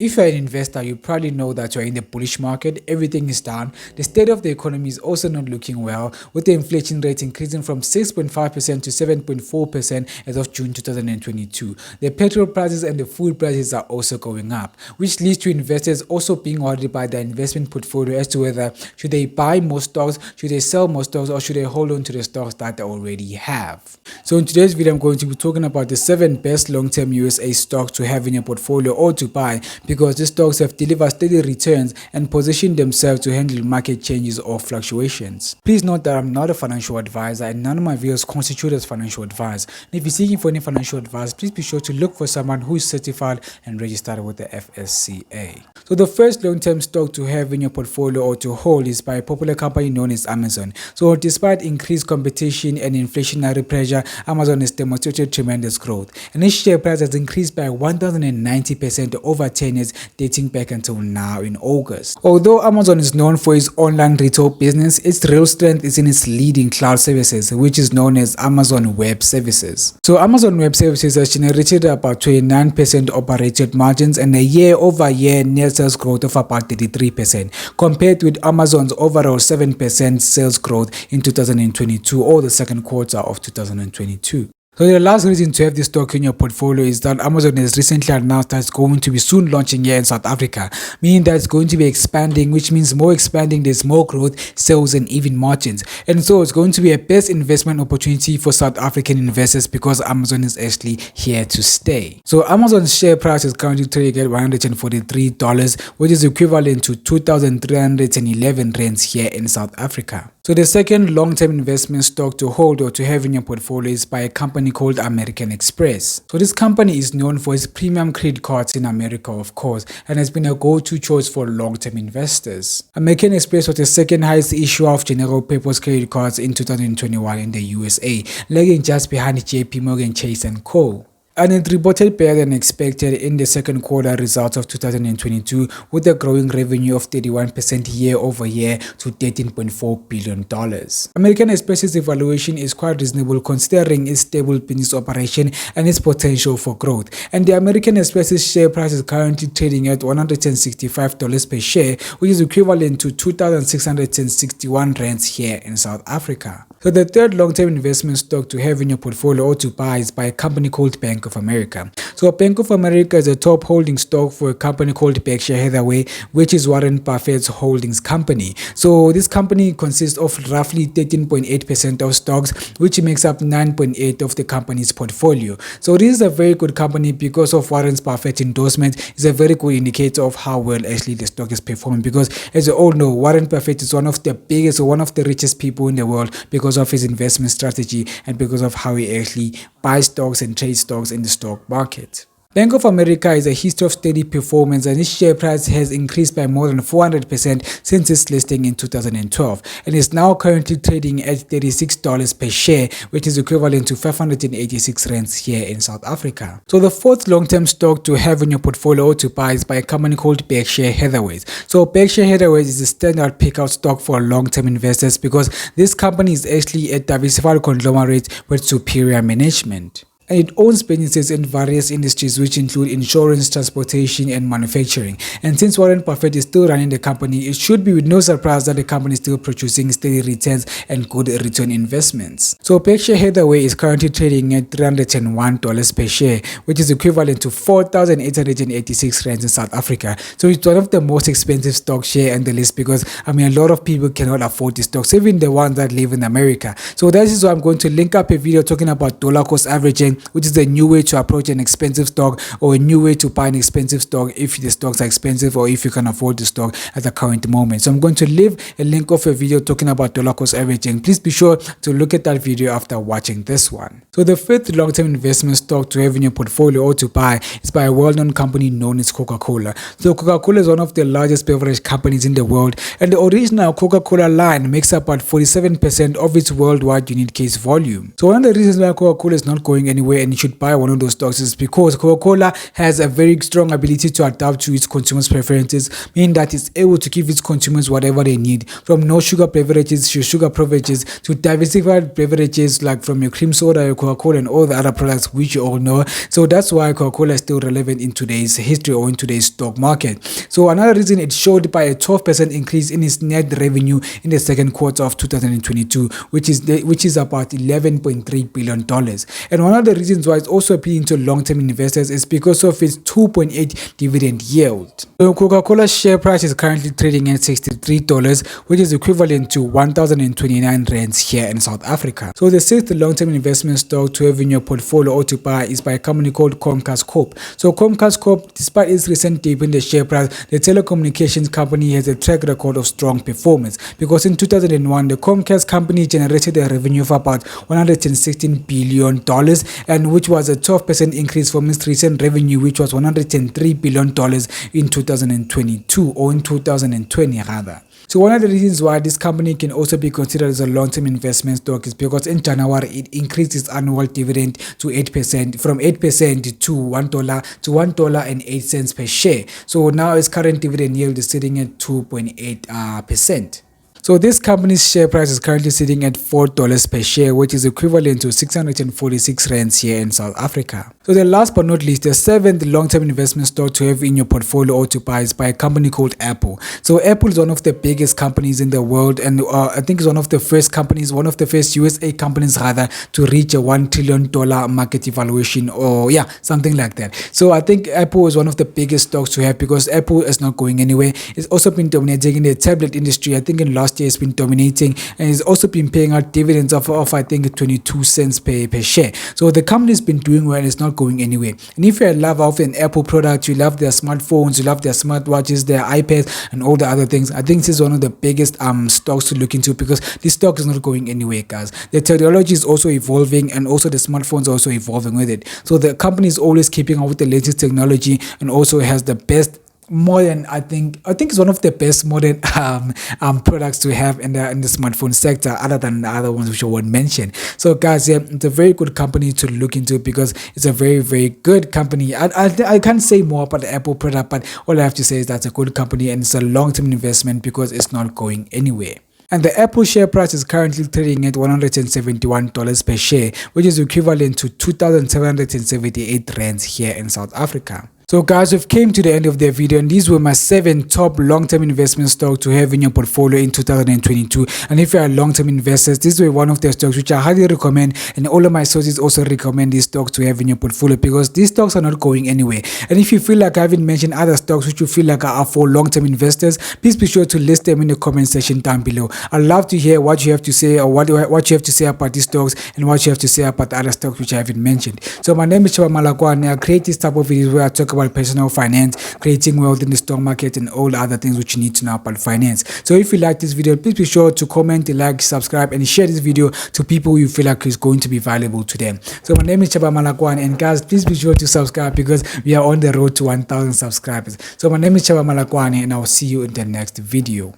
If you're an investor, you probably know that you're in the bullish market, everything is down. The state of the economy is also not looking well, with the inflation rate increasing from 6.5% to 7.4% as of June 2022. The petrol prices and the food prices are also going up, which leads to investors also being worried by their investment portfolio as to whether should they buy more stocks, should they sell more stocks, or should they hold on to the stocks that they already have. So in today's video, I'm going to be talking about the 7 best long-term USA stocks to have in your portfolio or to buy, because these stocks have delivered steady returns and positioned themselves to handle market changes or fluctuations. Please note that I'm not a financial advisor and none of my videos constitute as financial advice. And if you're seeking for any financial advice, please be sure to look for someone who is certified and registered with the FSCA. So the first long-term stock to have in your portfolio or to hold is by a popular company known as Amazon. So despite increased competition and inflationary pressure, Amazon has demonstrated tremendous growth, and its share price has increased by 1090% over 10 years, dating back until now in August. Although Amazon is known for its online retail business, its real strength is in its leading cloud services, which is known as Amazon Web Services. So Amazon Web Services has generated about 29% operating margins and a year-over-year net sales growth of about 33%, compared with Amazon's overall 7% sales growth in 2022 or the second quarter of 2022. So the last reason to have this stock in your portfolio is that Amazon has recently announced that it's going to be soon launching here in South Africa, meaning that it's going to be expanding, which means more expanding, there's more growth, sales, and even margins. And so it's going to be a best investment opportunity for South African investors because Amazon is actually here to stay. So Amazon's share price is currently trading at $143, which is equivalent to 2,311 rands here in South Africa. So the second long-term investment stock to hold or to have in your portfolio is by a company called American Express. So this company is known for its premium credit cards in America, of course, and has been a go-to choice for long-term investors. American Express was the second highest issuer of general purpose credit cards in 2021 in the USA, lagging just behind JP Morgan Chase & Co. And it reported better than expected in the second quarter results of 2022, with a growing revenue of 31% year over year to $13.4 billion. American Express's evaluation is quite reasonable considering its stable business operation and its potential for growth. And the American Express's share price is currently trading at $165 per share, which is equivalent to 2,661 rands here in South Africa. So the third long-term investment stock to have in your portfolio or to buy is by a company called Bank of America. So Bank of America is a top holding stock for a company called Berkshire Hathaway, which is Warren Buffett's holdings company. So this company consists of roughly 13.8% of stocks, which makes up 9.8% of the company's portfolio. So this is a very good company because of Warren Buffett's endorsement. It's a very good indicator of how well actually the stock is performing, because as you all know, Warren Buffett is one of the biggest or one of the richest people in the world because of his investment strategy and because of how he actually buys stocks and trades stocks in the stock market. Bank of America has a history of steady performance, and its share price has increased by more than 400% since its listing in 2012 and is now currently trading at $36 per share, which is equivalent to 586 rands here in South Africa. So the fourth long-term stock to have in your portfolio or to buy is by a company called Berkshire Hathaway. So Berkshire Hathaway is a standard pickout stock for long-term investors because this company is actually a diversified conglomerate with superior management. And it owns businesses in various industries which include insurance, transportation, and manufacturing. And since Warren Buffett is still running the company, it should be with no surprise that the company is still producing steady returns and good return investments. So Berkshire Hathaway is currently trading at $301 per share, which is equivalent to 4,886 rands in South Africa. So it's one of the most expensive stock share on the list because a lot of people cannot afford these stocks, even the ones that live in America. So that is why I'm going to link up a video talking about dollar cost averaging, which is a new way to approach an expensive stock or a new way to buy an expensive stock if the stocks are expensive or if you can afford the stock at the current moment. So I'm going to leave a link of a video talking about dollar cost averaging. Please be sure to look at that video after watching this one. So the fifth long-term investment stock to have in your portfolio or to buy is by a well-known company known as Coca-Cola. So Coca-Cola is one of the largest beverage companies in the world, and the original Coca-Cola line makes up about 47% of its worldwide unit case volume. So one of the reasons why Coca-Cola is not going anywhere anywhere and you should buy one of those stocks is because Coca-Cola has a very strong ability to adapt to its consumers' preferences, meaning that it's able to give its consumers whatever they need, from no sugar beverages to sugar beverages to diversified beverages like from your cream soda, your Coca-Cola, and all the other products which you all know. So that's why Coca-Cola is still relevant in today's history or in today's stock market. So another reason it showed by a 12% increase in its net revenue in the second quarter of 2022, which is about $11.3 billion. And one of the reasons why it's also appealing to long-term investors is because of its 2.8 dividend yield. So Coca-Cola's share price is currently trading at $63, which is equivalent to 1,029 rands here in South Africa. So the sixth long-term investment stock to have in your portfolio or to buy is by a company called Comcast Corp. So Comcast Corp, despite its recent dip in the share price, the telecommunications company has a track record of strong performance, because in 2001 the Comcast company generated a revenue of about $116 billion, and which was a 12% increase from its recent revenue, which was $103 billion in 2022 or in 2020 rather. So one of the reasons why this company can also be considered as a long-term investment stock is because in January it increased its annual dividend to 8%, from 8% to $1.08 per share. So now its current dividend yield is sitting at 2.8%. So this company's share price is currently sitting at $4 per share, which is equivalent to 646 rands here in South Africa. So the last but not least, the seventh long-term investment stock to have in your portfolio or to buy is by a company called Apple. So Apple is one of the biggest companies in the world, and I think it's one of the first USA companies rather, to reach a $1 trillion market evaluation, or something like that. So I think Apple is one of the biggest stocks to have because Apple is not going anywhere. It's also been dominating in the tablet industry. I think in last year it's been dominating, and it's also been paying out dividends of I think 22 cents per share. So the company's been doing well and it's not going anywhere. And if you're a lover of an Apple product, you love their smartphones, you love their smartwatches, their iPads, and all the other things, I think this is one of the biggest stocks to look into, because this stock is not going anywhere, guys. The technology is also evolving, and also the smartphones are also evolving with it. So the company is always keeping up with the latest technology, and also has the best modern, I think it's one of the best modern products to have in the smartphone sector, other than the other ones which I won't mention. So guys, it's a very good company to look into, because it's a very, very good company. I can't say more about the Apple product, but all I have to say is that's a good company, and it's a long-term investment because it's not going anywhere. And the Apple share price is currently trading at $171 per share, which is equivalent to 2,778 rands here in South Africa. So guys, we've came to the end of the video, and these were my 7 top long-term investment stocks to have in your portfolio in 2022. And if you are long-term investors, these were one of the stocks which I highly recommend, and all of my sources also recommend these stocks to have in your portfolio, because these stocks are not going anywhere. And if you feel like I haven't mentioned other stocks which you feel like are for long-term investors, please be sure to list them in the comment section down below. I'd love to hear what you have to say, or what you have to say about these stocks, and what you have to say about the other stocks which I haven't mentioned. So my name is Chaba Malakwane. I create this type of videos where I talk about personal finance, creating wealth in the stock market, and all the other things which you need to know about finance. So if you like this video, please be sure to comment, like, subscribe, and share this video to people you feel like is going to be valuable to them. So my name is Chaba Malakwane, and guys, please be sure to subscribe, because we are on the road to 1,000 subscribers. So my name is Chaba Malakwane, and I'll see you in the next video.